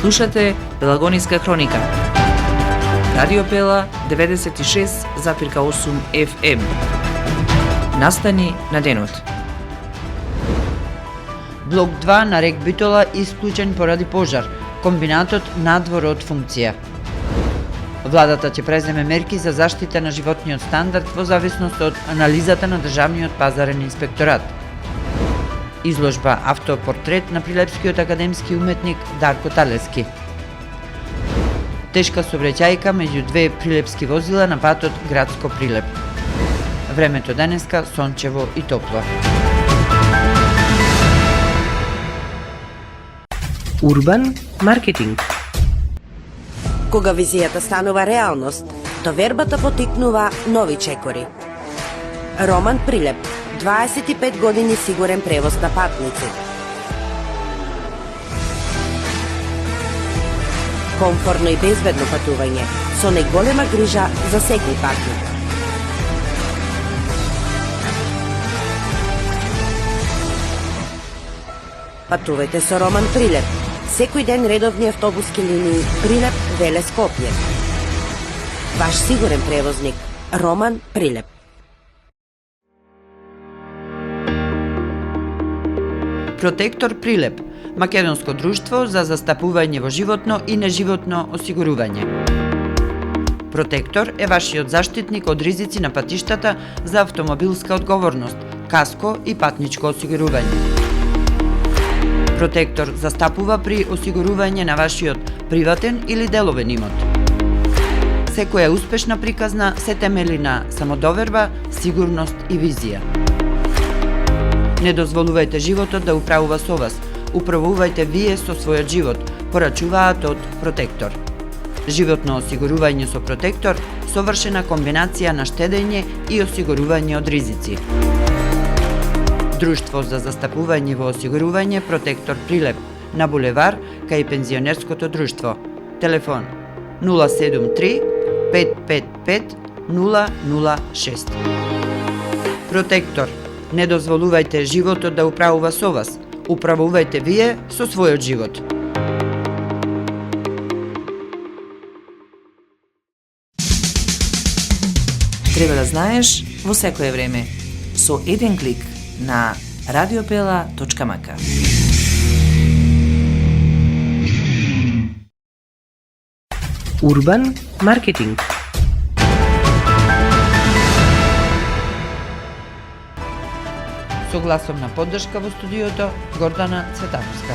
Слушате Пелагониска хроника. Радио Пела 96,8 FM. Настани на денот. Блок 2 на рек Битола исклучен поради пожар. Комбинатот надвор од функција. Владата ќе преземе мерки за заштита на животниот стандард во зависност од анализата на Државниот пазарен инспекторат. Изложба автопортрет на прилепскиот академски уметник Дарко Талески. Тешка сообраќајка меѓу две прилепски возила на патот Градско Прилеп. Времето денеска сончево и топло. Урбан маркетинг. Кога визијата станува реалност, довербата потикнува нови чекори. Роман Прилеп, 25 години сигурен превоз на патници. Комфорно и безбедно патување, со најголема грижа за секој патник. Патувајте со Роман Прилеп. Секој ден редовни автобуски линии Прилеп, Веле, Скопје. Ваш сигурен превозник Роман Прилеп. Протектор Прилеп, македонско друштво за застапување во животно и неживотно осигурување. Протектор е вашиот заштитник од ризици на патиштата за автомобилска одговорност, каско и патничко осигурување. Протектор застапува при осигурување на вашиот приватен или деловен имот. Секоја успешна приказна се темели на самодоверба, сигурност и визија. Не дозволувајте животот да управува со вас. Управувајте вие со својот живот, порачуваат од Протектор. Животно осигурување со Протектор, совршена комбинација на штедење и осигурување од ризици. Друштво за застапување во осигурување Протектор Прилеп на булевар кај пензионерското друштво. Телефон 073 555 006. Протектор. Не дозволувајте животот да управува со вас. Управувајте вие со својот живот. Треба да знаеш во секое време. Со еден клик на radiopela.mk. Урбан маркетинг. Со гласом на поддршка во студиото Гордана Цветановска.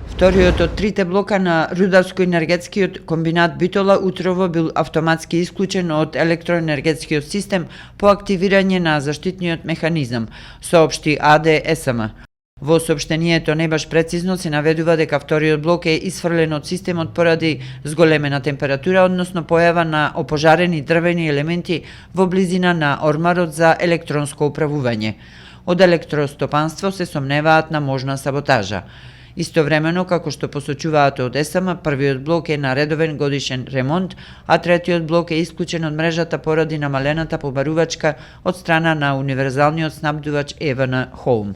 Вториот од трите блока на рударско-енергетскиот комбинат Битола утрово бил автоматски исклучен од електроенергетскиот систем по активирање на заштитниот механизам, соопшти АД СМ. Во соопштението не баш прецизно се наведува дека вториот блок е исфрлен од системот поради зголемена температура, односно појава на опожарени дрвени елементи во близина на ормарот за електронско управување. Од електростопанство се сомневаат на можна саботажа. Истовремено, како што посочуваат од СМ, првиот блок е на редовен годишен ремонт, а третиот блок е исклучен од мрежата поради намалената побарувачка од страна на универзалниот снабдувач EVN Home.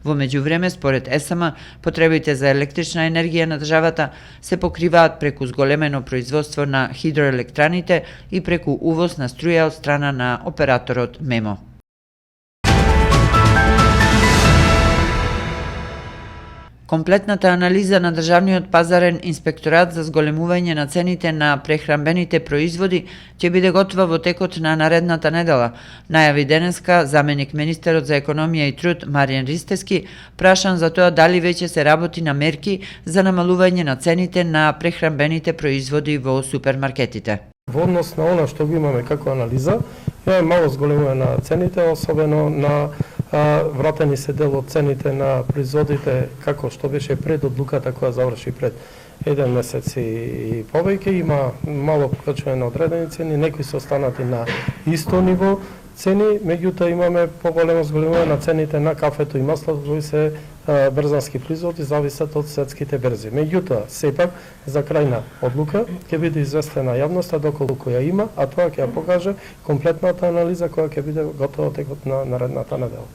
Во меѓувреме, според СМ, потребите за електрична енергија на државата се покриваат преку зголемено производство на хидроелектраните и преку увоз на струја од страна на операторот МЕМО. Комплетната анализа на Државниот пазарен инспекторат за зголемување на цените на прехранбените производи ќе биде готова во текот на наредната недела, најави денеска заменик министерот за економија и труд Маријан Ристевски, прашан за тоа дали веќе се работи на мерки за намалување на цените на прехранбените производи во супермаркетите. Во однос на она што го имаме како анализа, имаме мало зголемување на цените, особено на вратени се дел од цените на производите, како што беше пред одлуката која заврши пред 1 месец и повеќе. Има мало покачување на одредени цени, некои се останати на исто ниво цени, меѓутоа имаме поголемо зголемување на цените на кафето и маслото, кои се брзански производи, зависат од светските берзи. Меѓутоа, сепак, за крајна одлука ќе биде известена јавноста доколку ја има, а тоа ќе ја покаже комплетната анализа која ќе биде готова текот на наредната недела.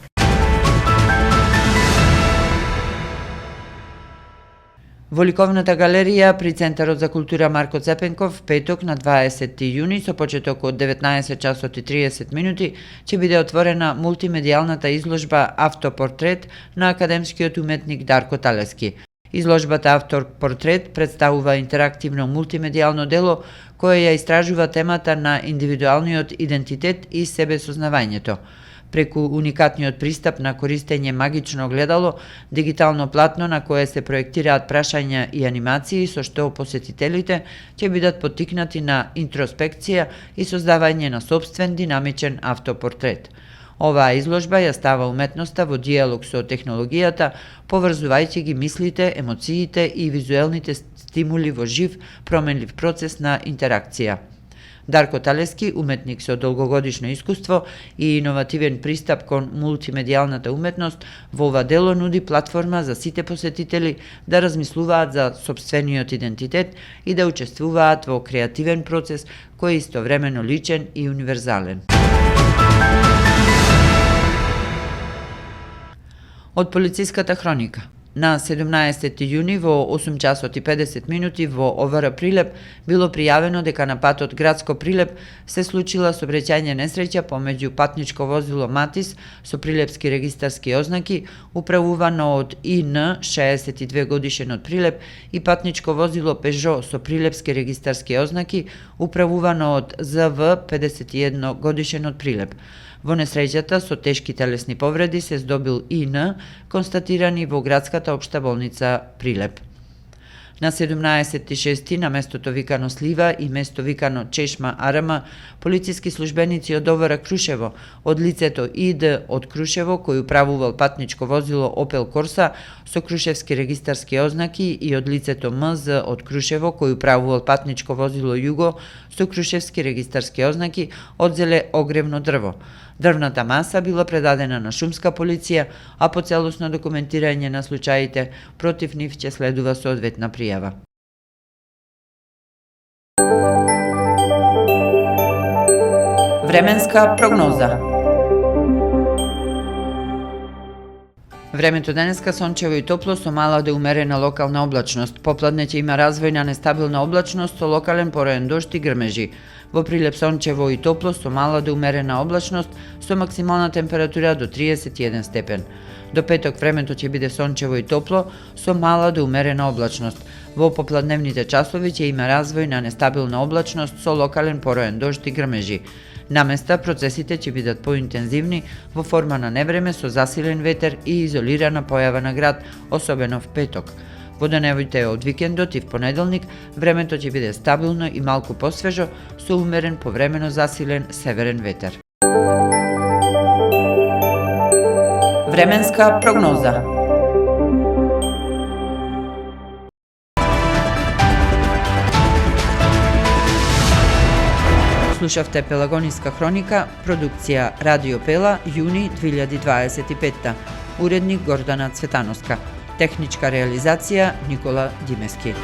Во ликовната галерија при Центарот за култура Марко Цепенков, петок на 20 јуни со почеток од 19 часот и 30 минути ќе биде отворена мултимедијалната изложба Автопортрет на академскиот уметник Дарко Талески. Изложбата Автопортрет представува интерактивно мултимедијално дело кое ја истражува темата на индивидуалниот идентитет и себесознавањето. Преку уникатниот пристап на користење магично огледало, дигитално платно на кое се проектираат прашања и анимации со што посетителите ќе бидат поттикнати на интроспекција и создавање на сопствен динамичен автопортрет. Оваа изложба ја става уметноста во диалог со технологијата, поврзувајќи ги мислите, емоциите и визуелните стимули во жив, променлив процес на интеракција. Дарко Талески, уметник со долгогодишно искуство и иновативен пристап кон мултимедијалната уметност, во ова дело нуди платформа за сите посетители да размислуваат за сопствениот идентитет и да учествуваат во креативен процес кој е истовремено личен и универзален. Од полициската хроника. На 17 јуни во 8 часот и 50 минути во ОВР Прилеп било пријавено дека на патот Градско Прилеп се случила сообраќајна несреќа помеѓу патничко возило Матис со прилепски регистарски ознаки управувано од ИН 62 годишен од Прилеп и патничко возило Пежо со прилепски регистарски ознаки управувано од ЗВ 51 годишен од Прилеп. Во несреќата со тешки телесни повреди се здобил ИН, констатирани во градската општа болница Прилеп. На 17.6 на местото викано Слива и место викано Чешма Арама, полициски службеници од ОВР Крушево, од лицето ИД од Крушево, кој управувал патничко возило Опел Корса со крушевски регистарски ознаки и од лицето МЗ од Крушево, кој управувал патничко возило Југо со крушевски регистарски ознаки, одзеле огревно дрво. Дрвната маса била предадена на шумска полиција, а по целосно документирање на случаите против нив ќе следува соодветна пријава. Временска прогноза. Времето денеска сончево и топло со мала до умерена локална облачност. Попладне ќе има развој на нестабилна облачност со локален пороен дожд и грмежи. Во Прилеп сончево и топло со мала до умерена облачност со максимална температура до 31 степен. До петок времето ќе биде сончево и топло со мала до умерена облачност. Во попладневните часови ќе има развој на нестабилна облачност со локален пороен дожд и грмежи. Наместа процесите ќе бидат поинтензивни во форма на невреме со засилен ветер и изолирана појава на град, особено в петок. Во деневите од викендот и в понеделник времето ќе биде стабилно и малку посвежо со умерен повремено засилен северен ветер. Временска прогноза. Слушавте Пелагониска хроника, продукција Радио Пела, јуни 2025. Уредник Гордана Цветановска. Техничка реализација Никола Димески.